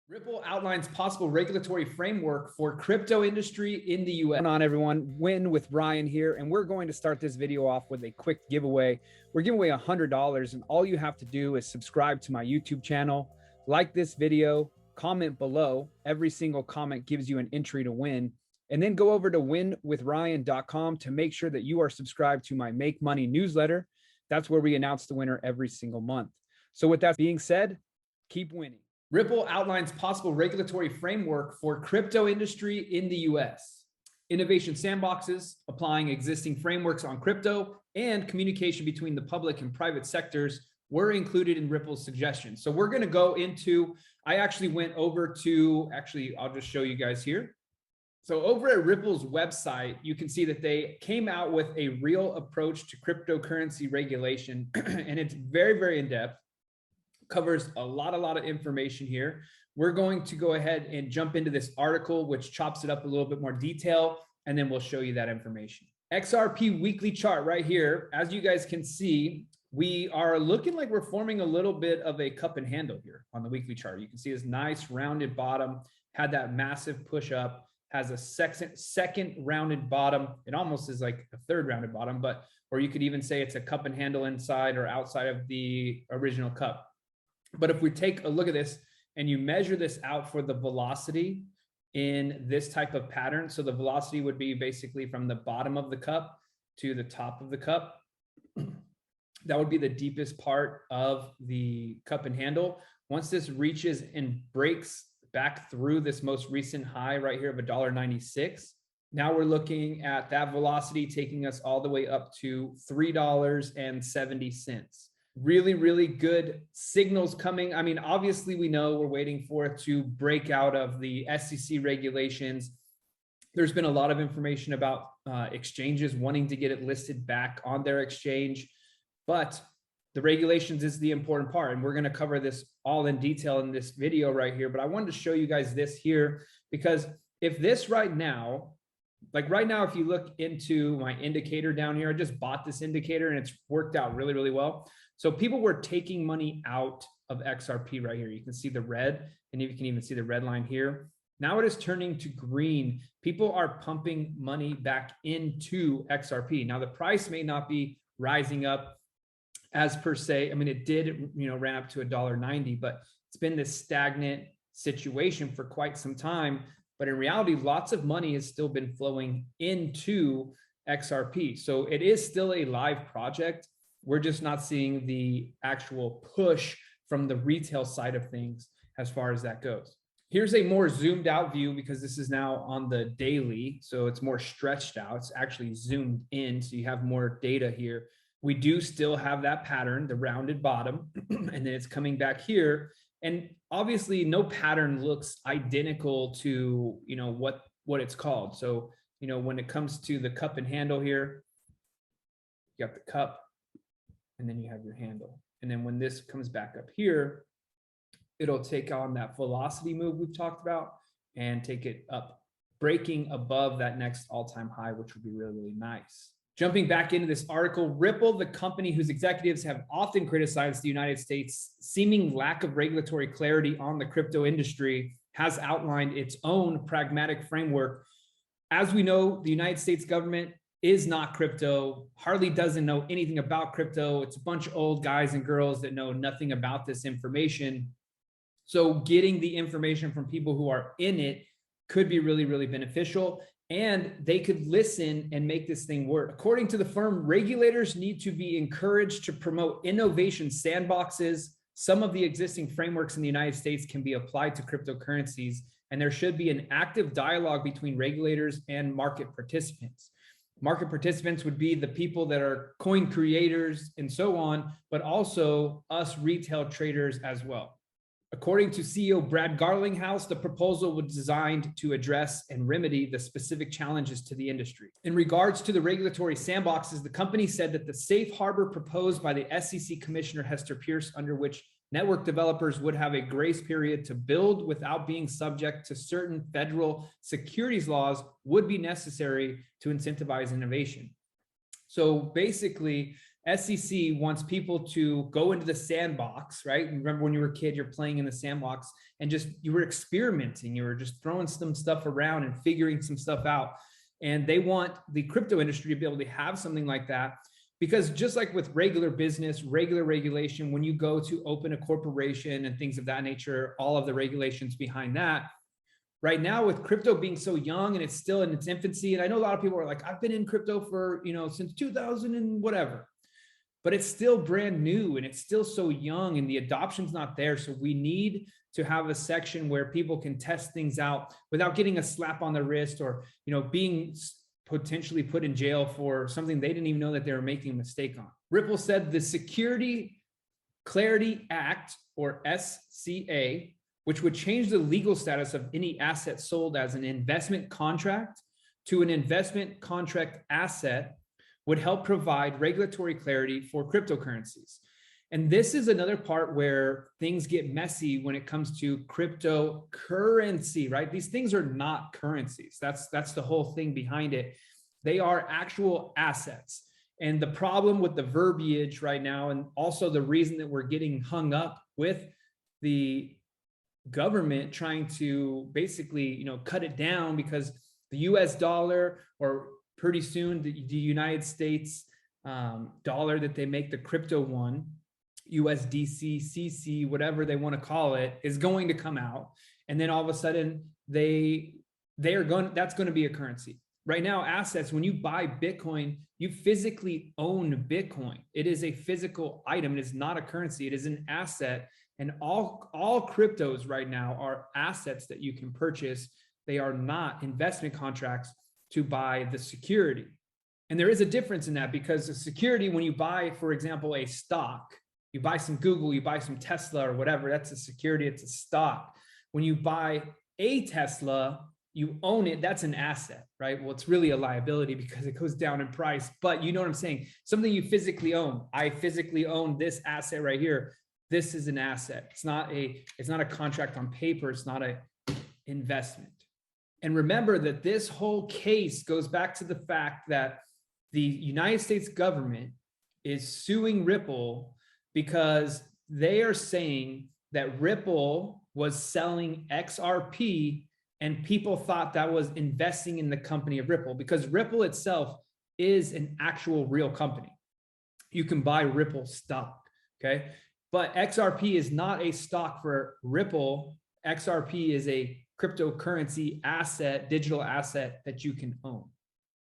Ripple outlines possible regulatory framework for crypto industry in the US. What's going on, everyone? Win with Ryan here, and we're going to start this video off with a quick giveaway. We're giving away $100, and all you have to do is subscribe to my YouTube channel, like this video, comment below. Every single comment gives you an entry to win, and then go over to winwithryan.com to make sure that you are subscribed to my Make Money newsletter. That's where we announce the winner every single month. So with that being said, keep winning. Ripple outlines possible regulatory framework for crypto industry in the US. Innovation sandboxes, applying existing frameworks on crypto, and communication between the public and private sectors were included in Ripple's suggestions. So we're going to go into, I actually went over to, I'll just show you guys here. So over at Ripple's website, you can see that they came out with a real approach to cryptocurrency regulation, and it's very, very in-depth. Covers a lot of information here. We're going to go ahead and jump into this article, which chops it up a little bit more detail, and then we'll show you that information. XRP weekly chart right here. As you guys can see, we are looking like we're forming a little bit of a cup and handle here on the weekly chart. You can see this nice rounded bottom, had that massive push up, has a second rounded bottom. It almost is like a third rounded bottom, or you could even say it's a cup and handle inside or outside of the original cup. But if we take a look at this and you measure this out for the velocity in this type of pattern, so the velocity would be basically from the bottom of the cup to the top of the cup. That would be the deepest part of the cup and handle. Once this reaches and breaks back through this most recent high right here of $1.96, now we're looking at that velocity taking us all the way up to $3.70. Really, really good signals coming. I mean, obviously, we know we're waiting for it to break out of the SEC regulations. There's been a lot of information about exchanges wanting to get it listed back on their exchange, but the regulations is the important part. And we're going to cover this all in detail in this video right here. But I wanted to show you guys this here, because if this right now, if you look into my indicator down here, I just bought this indicator and it's worked out really, really well. So people were taking money out of XRP right here. You can see the red, and you can even see the red line here. Now it is turning to green. People are pumping money back into XRP. Now the price may not be rising up as per se. I mean, it did, ran up to $1.90, but it's been this stagnant situation for quite some time. But in reality, lots of money has still been flowing into XRP. So it is still a live project. We're just not seeing the actual push from the retail side of things as far as that goes. Here's a more zoomed out view, because this is now on the daily. So it's more stretched out. It's actually zoomed in. So you have more data here. We do still have that pattern, the rounded bottom, and then it's coming back here. And obviously no pattern looks identical to, what it's called. So, when it comes to the cup and handle here, you got the cup, and then you have your handle. And then when this comes back up here, it'll take on that velocity move we've talked about and take it up, breaking above that next all-time high, which would be really, really nice. Jumping back into this article, Ripple, the company whose executives have often criticized the United States' seeming lack of regulatory clarity on the crypto industry, has outlined its own pragmatic framework. As we know, the United States government is not crypto, hardly doesn't know anything about crypto. It's a bunch of old guys and girls that know nothing about this information. So getting the information from people who are in it could be really, really beneficial, and they could listen and make this thing work. According to the firm, regulators need to be encouraged to promote innovation sandboxes. Some of the existing frameworks in the United States can be applied to cryptocurrencies, and there should be an active dialogue between regulators and market participants. Market participants would be the people that are coin creators and so on, but also us retail traders as well. According to CEO Brad Garlinghouse, the proposal was designed to address and remedy the specific challenges to the industry. In regards to the regulatory sandboxes, the company said that the safe harbor proposed by the SEC Commissioner Hester Peirce, under which network developers would have a grace period to build without being subject to certain federal securities laws, would be necessary to incentivize innovation. So basically, SEC wants people to go into the sandbox, right? Remember when you were a kid, you're playing in the sandbox and you were experimenting, you were just throwing some stuff around and figuring some stuff out. And they want the crypto industry to be able to have something like that, because just like with regular business, regular regulation, when you go to open a corporation and things of that nature, all of the regulations behind that. Right now, with crypto being so young and it's still in its infancy, and I know a lot of people are like, I've been in crypto for, since 2000 and whatever, but it's still brand new and it's still so young and the adoption's not there. So we need to have a section where people can test things out without getting a slap on the wrist or, being potentially put in jail for something they didn't even know that they were making a mistake on. Ripple said the Security Clarity Act, or SCA, which would change the legal status of any asset sold as an investment contract to an investment contract asset, would help provide regulatory clarity for cryptocurrencies. And this is another part where things get messy when it comes to cryptocurrency, right? These things are not currencies. That's the whole thing behind it. They are actual assets. And the problem with the verbiage right now, and also the reason that we're getting hung up with the government trying to basically, cut it down, because the US dollar, or pretty soon the United States dollar that they make the crypto one, USDC, CC, whatever they want to call it, is going to come out. And then all of a sudden that's going to be a currency. Right now, assets, when you buy Bitcoin, you physically own Bitcoin. It is a physical item. It is not a currency. It is an asset. And all cryptos right now are assets that you can purchase. They are not investment contracts to buy the security. And there is a difference in that, because the security, when you buy, for example, a stock, you buy some Google, you buy some Tesla or whatever, that's a security, it's a stock. When you buy a Tesla, you own it, that's an asset, right? Well, it's really a liability because it goes down in price, but you know what I'm saying? Something you physically own. I physically own this asset right here. This is an asset. It's not a contract on paper. It's not an investment. And remember that this whole case goes back to the fact that the United States government is suing Ripple because they are saying that Ripple was selling XRP and people thought that was investing in the company of Ripple, because Ripple itself is an actual real company. You can buy Ripple stock, okay? But XRP is not a stock for Ripple. XRP is a cryptocurrency asset, digital asset that you can own.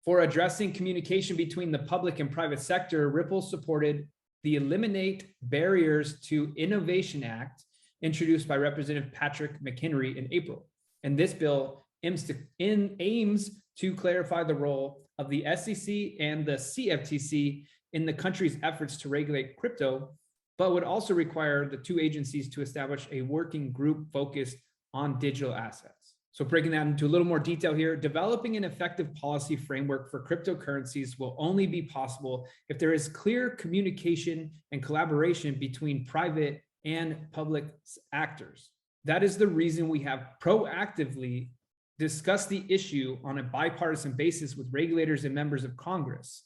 For addressing communication between the public and private sector, Ripple supported the Eliminate Barriers to Innovation Act, introduced by Representative Patrick McHenry in April. And this bill aims to clarify the role of the SEC and the CFTC in the country's efforts to regulate crypto, but would also require the two agencies to establish a working group focused on digital assets. So breaking that into a little more detail here, developing an effective policy framework for cryptocurrencies will only be possible if there is clear communication and collaboration between private and public actors. That is the reason we have proactively discussed the issue on a bipartisan basis with regulators and members of Congress.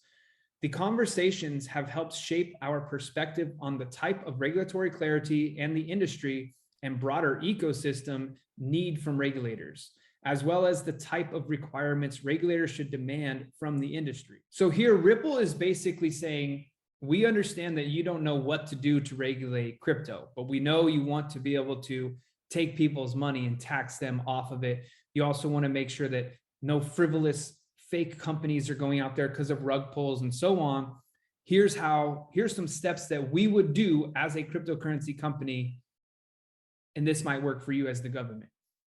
The conversations have helped shape our perspective on the type of regulatory clarity and the industry and broader ecosystem need from regulators, as well as the type of requirements regulators should demand from the industry. So here, Ripple is basically saying, we understand that you don't know what to do to regulate crypto, but we know you want to be able to take people's money and tax them off of it. You also want to make sure that no frivolous fake companies are going out there because of rug pulls and so on. Here's some steps that we would do as a cryptocurrency company, and this might work for you as the government.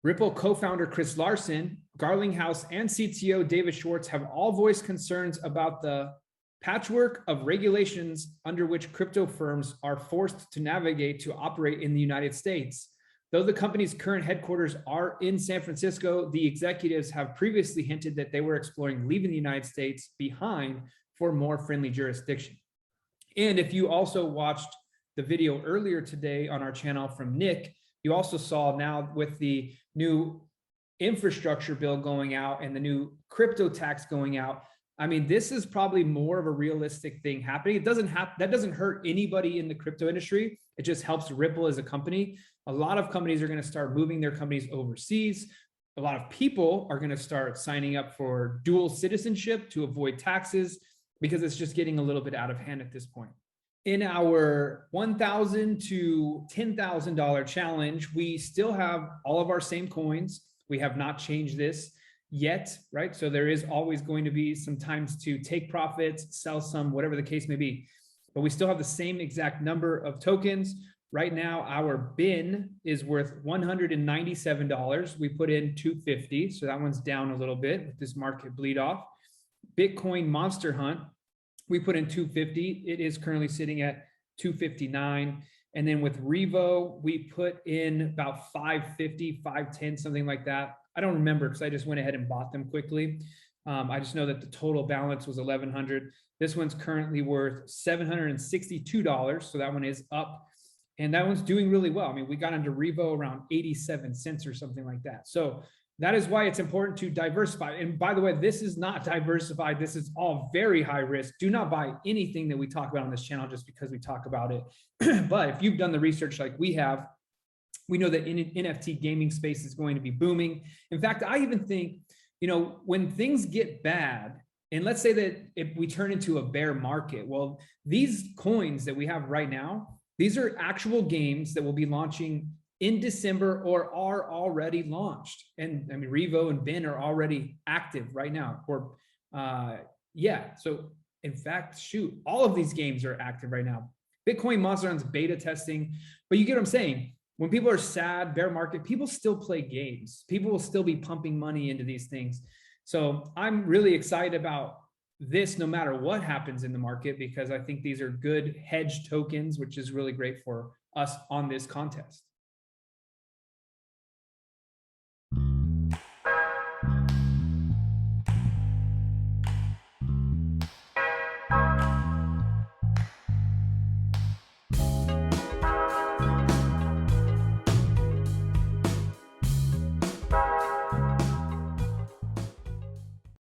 Ripple co-founder Chris Larsen, Garlinghouse, and CTO David Schwartz have all voiced concerns about the patchwork of regulations under which crypto firms are forced to navigate to operate in the United States. Though the company's current headquarters are in San Francisco, the executives have previously hinted that they were exploring leaving the United States behind for more friendly jurisdiction. And if you also watched the video earlier today on our channel from Nick, you also saw now with the new infrastructure bill going out and the new crypto tax going out, I mean, this is probably more of a realistic thing happening. That doesn't hurt anybody in the crypto industry. It just helps Ripple as a company. A lot of companies are going to start moving their companies overseas. A lot of people are going to start signing up for dual citizenship to avoid taxes because it's just getting a little bit out of hand at this point. In our $1,000 to $10,000 challenge, we still have all of our same coins. We have not changed this yet, right? So there is always going to be some times to take profits, sell some, whatever the case may be. But we still have the same exact number of tokens. Right now, our bin is worth $197. We put in $250, so that one's down a little bit with this market bleed off. Bitcoin Monster Hunt, we put in $250. It is currently sitting at $259. And then with Revo, we put in about $550, $510, something like that. I don't remember because I just went ahead and bought them quickly. I just know that the total balance was $1,100. This one's currently worth $762. So that one is up. And that one's doing really well. I mean, we got into Revo around 87 cents or something like that. So that is why it's important to diversify. And by the way, this is not diversified. This is all very high risk. Do not buy anything that we talk about on this channel just because we talk about it. But if you've done the research like we have, we know that NFT gaming space is going to be booming. In fact, I even think, when things get bad, and let's say that if we turn into a bear market, well, these coins that we have right now, these are actual games that will be launching in December or are already launched. And I mean, Revo and Bin are already active right now. So in fact, all of these games are active right now. Bitcoin Monster Hunt's beta testing, but you get what I'm saying? When people are sad, bear market, people still play games. People will still be pumping money into these things. So I'm really excited about this no matter what happens in the market, because I think these are good hedge tokens, which is really great for us on this contest.